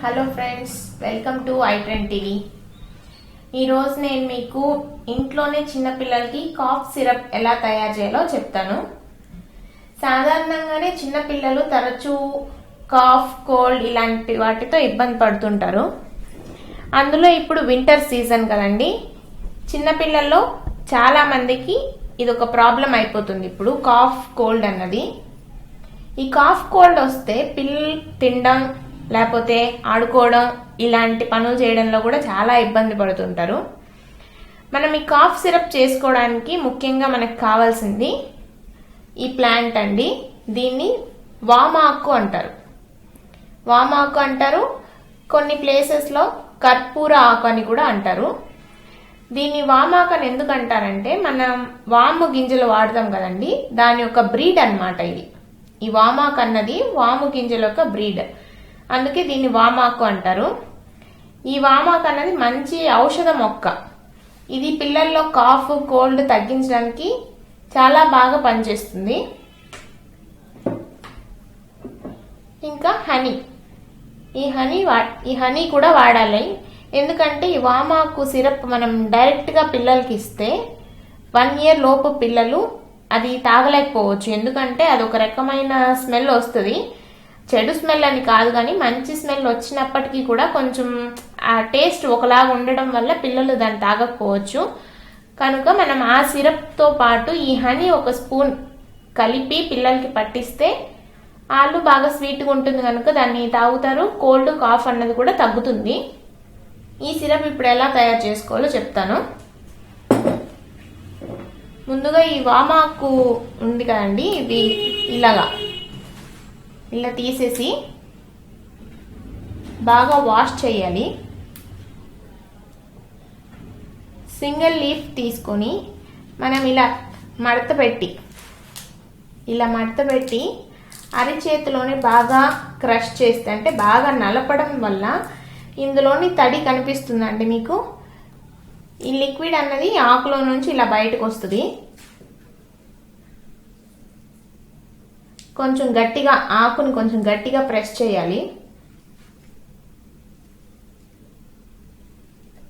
Hello friends, welcome to iTrend TV. ఈరోజు నేను మీకు ఇంట్లోనే చిన్నపిల్లలకి కాఫ్ సిరప్ ఎలా తయారు చేయాలో చెప్తాను. సాధారణంగానే చిన్నపిల్లలు తరచూ కాఫ్, కోల్డ్ ఇలాంటి వాటితో ఇబ్బంది పడుతుంటారు. అందులో ఇప్పుడు వింటర్ సీజన్ కదండి. చిన్నపిల్లల్లో చాలా మందికి ఇది ఒక ప్రాబ్లం అయిపోతుంది. ఇప్పుడు కాఫ్, కోల్డ్ అన్నది. ఈ కాఫ్, కోల్డ్ వస్తే పిల్లలు తినడం లేకపోతే ఆడుకోవడం ఇలాంటి పనులు చేయడంలో కూడా చాలా ఇబ్బంది పడుతుంటారు. మనం ఈ కాఫ్ సిరప్ చేసుకోవడానికి ముఖ్యంగా మనకు కావాల్సింది ఈ ప్లాంట్ అండి. దీన్ని వామాకు అంటారు. వామాకు అంటారు, కొన్ని ప్లేసెస్లో కర్పూర ఆకు అని కూడా అంటారు. దీన్ని వామాకు అని ఎందుకు అంటారంటే, మనం వాము గింజలు వాడతాం కదండి, దాని యొక్క బ్రీడ్ అన్నమాట ఇది. ఈ వామాకు అన్నది వాము గింజల యొక్క బ్రీడ్, అందుకే దీన్ని వామాకు అంటారు. ఈ వామాకు అన్నది మంచి ఔషధ మొక్క. ఇది పిల్లల్లో కాఫ్, కోల్డ్ తగ్గించడానికి చాలా బాగా పనిచేస్తుంది. ఇంకా హనీ, ఈ హనీ కూడా వాడాలి. ఎందుకంటే ఈ వామాకు సిరప్ మనం డైరెక్ట్గా పిల్లలకి ఇస్తే 1 year లోపు పిల్లలు అది తాగలేకపోవచ్చు. ఎందుకంటే అది ఒక రకమైన స్మెల్ వస్తుంది. చెడు స్మెల్ అని కాదు, కానీ మంచి స్మెల్ వచ్చినప్పటికీ కూడా కొంచెం ఆ టేస్ట్ ఒకలాగా ఉండడం వల్ల పిల్లలు దాన్ని తాగకపోవచ్చు. కనుక మనం ఆ సిరప్తో పాటు ఈ హనీ 1 స్పూన్ కలిపి పిల్లలకి పట్టిస్తే వాళ్ళు బాగా స్వీట్గా ఉంటుంది కనుక దాన్ని తాగుతారు. కోల్డ్, కాఫ్ అన్నది కూడా తగ్గుతుంది. ఈ సిరప్ ఇప్పుడు ఎలా తయారు చేసుకోవాలో చెప్తాను. ముందుగా ఈ వామాకు ఉంది కదండి, ఇది ఇలా తీసేసి బాగా వాష్ చేయాలి. సింగిల్ లీఫ్ తీసుకొని మనం ఇలా మడత పెట్టి అరిచేతిలోనే బాగా క్రష్ చేస్తే, అంటే బాగా నలపడం వల్ల ఇందులోని తడి కనిపిస్తుందండి మీకు. ఈ లిక్విడ్ అన్నది ఆకులో నుంచి ఇలా బయటకు వస్తుంది. కొంచెం గట్టిగా ఆకుని కొంచెం గట్టిగా ప్రెస్ చేయాలి.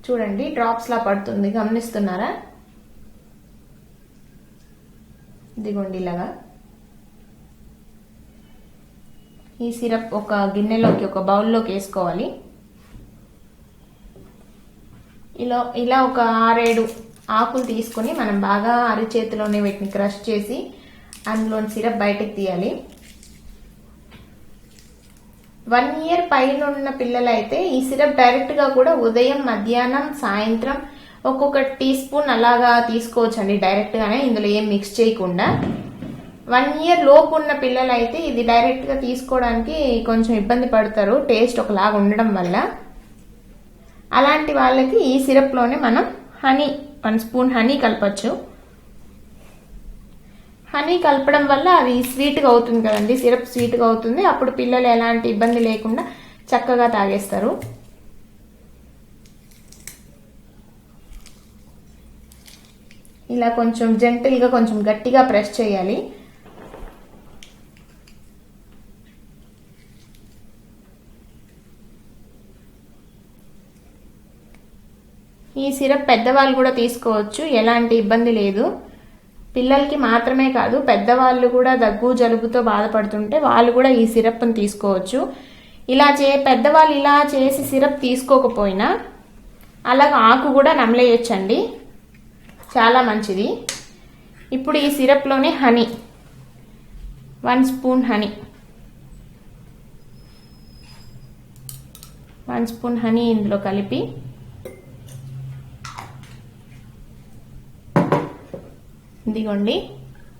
చూడండి, డ్రాప్స్ లా పడుతుంది, గమనిస్తున్నారా? ఇదిగోండి ఇలాగా. ఈ సిరప్ ఒక గిన్నెలోకి, ఒక బౌల్లోకి వేసుకోవాలి. ఇలా ఒక 6-7 ఆకులు తీసుకొని మనం బాగా అరిచేతిలోనే వీటిని క్రష్ చేసి అందులోని సిరప్ బయటకు తీయాలి. 1 year పైన ఉన్న పిల్లలైతే ఈ సిరప్ డైరెక్ట్గా కూడా ఉదయం, మధ్యాహ్నం, సాయంత్రం ఒక్కొక్క టీ స్పూన్ అలాగా తీసుకోవచ్చు అండి, డైరెక్ట్గానే, ఇందులో ఏం మిక్స్ చేయకుండా. 1 year లోపు ఉన్న పిల్లలైతే ఇది డైరెక్ట్గా తీసుకోవడానికి కొంచెం ఇబ్బంది పడతారు, టేస్ట్ ఒకలాగా ఉండడం వల్ల. అలాంటి వాళ్ళకి ఈ సిరప్లోనే మనం హనీ 1 స్పూన్ హనీ కలపచ్చు. హనీ కలపడం వల్ల అది స్వీట్గా అవుతుంది కదండి, సిరప్ స్వీట్గా అవుతుంది. అప్పుడు పిల్లలు ఎలాంటి ఇబ్బంది లేకుండా చక్కగా తాగేస్తారు. ఇలా కొంచెం జెంటిల్గా, కొంచెం గట్టిగా ప్రెస్ చేయాలి. ఈ సిరప్ పెద్దవాళ్ళు కూడా తీసుకోవచ్చు, ఎలాంటి ఇబ్బంది లేదు. పిల్లలకి మాత్రమే కాదు, పెద్దవాళ్ళు కూడా దగ్గు, జలుబుతో బాధపడుతుంటే వాళ్ళు కూడా ఈ సిరప్ని తీసుకోవచ్చు. పెద్దవాళ్ళు ఇలా చేసి సిరప్ తీసుకోకపోయినా అలాగ ఆకు కూడా నమలేయచ్చండి, చాలా మంచిది. ఇప్పుడు ఈ సిరప్లోనే honey 1 spoon honey, 1 spoon honey ఇందులో కలిపి ఇదిగోండి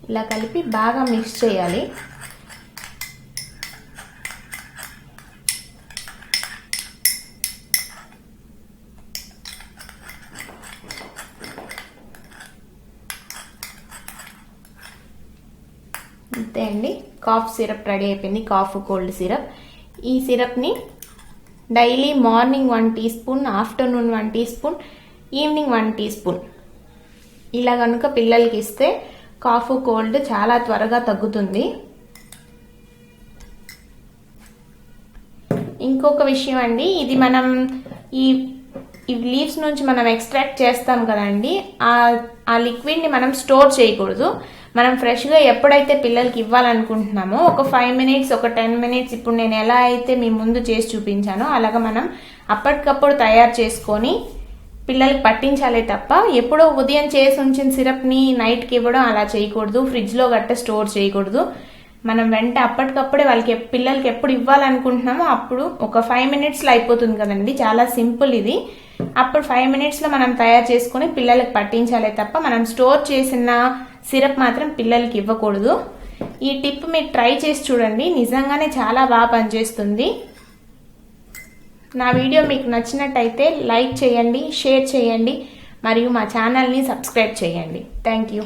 ఇలా కలిపి బాగా మిక్స్ చేయాలి. అంతే అండి, కాఫ్ సిరప్ రెడీ అయిపోయింది. Cough, cold syrup. ఈ సిరప్ని daily morning 1 teaspoon, afternoon 1 teaspoon, evening 1 teaspoon ఇలా కనుక పిల్లలకి ఇస్తే కాఫ్, కోల్డ్ చాలా త్వరగా తగ్గుతుంది. ఇంకొక విషయం అండి, ఇది మనం ఈ లీవ్స్ నుంచి మనం ఎక్స్ట్రాక్ట్ చేస్తాం కదండి, ఆ లిక్విడ్ని మనం స్టోర్ చేయకూడదు. మనం ఫ్రెష్గా ఎప్పుడైతే పిల్లలకి ఇవ్వాలనుకుంటున్నామో ఒక 5 మినిట్స్, ఒక 10 మినిట్స్, ఇప్పుడు నేను ఎలా అయితే మీ ముందు చేసి చూపించానో అలాగా మనం అప్పటికప్పుడు తయారు చేసుకొని పిల్లలకి పట్టించాలే తప్ప ఎప్పుడో ఉదయం చేసి ఉంచిన సిరప్ని నైట్కి ఇవ్వడం అలా చేయకూడదు. ఫ్రిడ్జ్లో గట్ట స్టోర్ చేయకూడదు. మనం అప్పటికప్పుడే పిల్లలకి ఎప్పుడు ఇవ్వాలనుకుంటున్నామో అప్పుడు ఒక 5 మినిట్స్లో అయిపోతుంది కదండి, చాలా సింపుల్ ఇది. అప్పుడు 5 మినిట్స్లో మనం తయారు చేసుకుని పిల్లలకి పట్టించాలే తప్ప మనం స్టోర్ చేసిన సిరప్ మాత్రం పిల్లలకి ఇవ్వకూడదు. ఈ టిప్ మీరు ట్రై చేసి చూడండి, నిజంగానే చాలా బాగా పనిచేస్తుంది. నా వీడియో మీకు నచ్చినట్టయితే లైక్ చేయండి, షేర్ చేయండి మరియు మా ఛానల్ని సబ్స్క్రైబ్ చేయండి. Thank you.